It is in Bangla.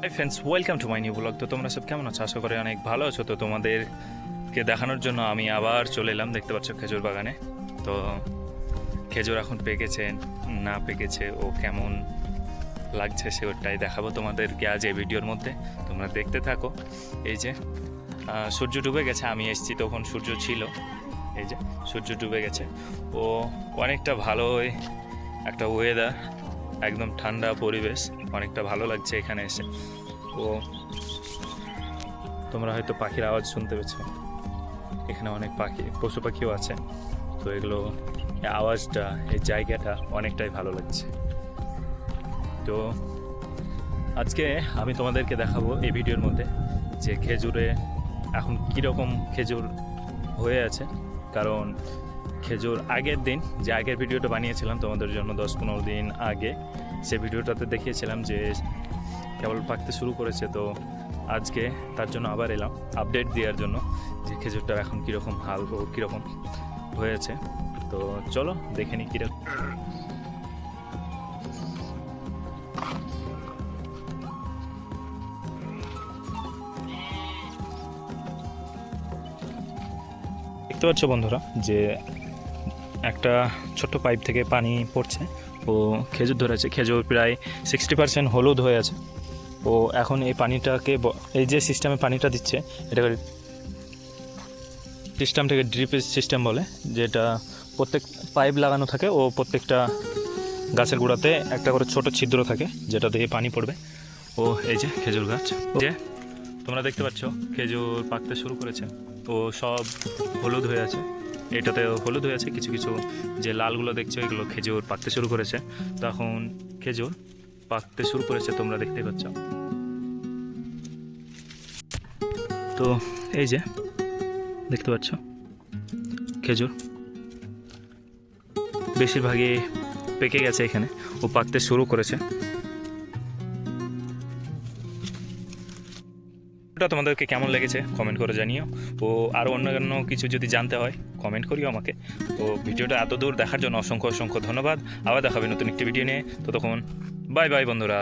Hi friends, welcome to my new blog. তো তোমরা সব কেমন আছো? আশা করি অনেক ভালো আছো। তো তোমাদেরকে দেখানোর জন্য আমি আবার চলে এলাম। দেখতে পাচ্ছ খেজুর বাগানে। তো খেজুর এখন পেকেছে না পেকেছে ও কেমন লাগছে সেটাই দেখাবো তোমাদেরকে আজ এই ভিডিওর মধ্যে। তোমরা দেখতে থাকো। এই যে সূর্য ডুবে গেছে, আমি এসেছি তখন সূর্য ছিল। এই যে সূর্য ডুবে গেছে। ও অনেকটা ভালো একটা ওয়েদার, একদম ঠান্ডা পরিবেশ, অনেকটা ভালো লাগছে এখানে এসে। ও তোমরা হয়তো পাখির আওয়াজ শুনতে পেয়েছো, এখানে অনেক পশু পাখিও আছে। তো এগুলো এই আওয়াজটা, এই জায়গাটা অনেকটাই ভালো লাগছে। তো আজকে আমি তোমাদেরকে দেখাবো এই ভিডিওর মধ্যে যে খেজুরে এখন কীরকম খেজুর হয়ে আছে। কারণ খেজুর আগের দিন যে আগের ভিডিওটা বানিয়েছিলাম তোমাদের জন্য 10-15 দিন আগে, সে ভিডিওটাতে দেখিয়েছিলাম যে কেবল পাকতে শুরু করেছে। তো আজকে তার জন্য আবার এলাম আপডেট দেওয়ার জন্য যে খেজুরটা এখন কীরকম হাল ও কীরকম হয়েছে। তো চলো দেখে নিই কীরকম। দেখতে পাচ্ছ বন্ধুরা যে একটা ছোট্ট পাইপ থেকে পানি পড়ছে ও খেজুর ধরেছে। খেজুর প্রায় 60% হলুদ হয়ে আছে। ও এখন এই পানিটাকে এই যে সিস্টেমে পানিটা দিচ্ছে, এটাকে সিস্টেমটাকে ড্রিপ সিস্টেম বলে, যেটা প্রত্যেক পাইপ লাগানো থাকে ও প্রত্যেকটা গাছের গোড়াতে একটা করে ছোট ছিদ্র থাকে যেটা দিয়ে পানি পড়বে। ও এই যে খেজুর গাছ, যে তোমরা দেখতে পাচ্ছ খেজুর পাকতে শুরু করেছে। ও সব হলুদ হয়ে আছে, এটাতে হলুদ হয়ে আছে। কিছু কিছু যে লালগুলো দেখছো এগুলো খেজুর পাকতে শুরু করেছে। তখন খেজুর পাকতে শুরু করেছে, তোমরা দেখতে পাচ্ছ। তো এই যে দেখতে পাচ্ছ খেজুর বেশিরভাগই পেকে গেছে, এখানে ও পাকতে শুরু করেছে। ওটা তোমাদেরকে কেমন লেগেছে কমেন্ট করে জানিও। ও আরও অন্যান্য কিছু যদি জানতে হয় কমেন্ট করিও আমাকে। তো ভিডিওটা এত দূর দেখার জন্য অসংখ্য অসংখ্য ধন্যবাদ। আবার দেখাবে নতুন একটি ভিডিও নিয়ে। তো তখন বাই বাই বন্ধুরা।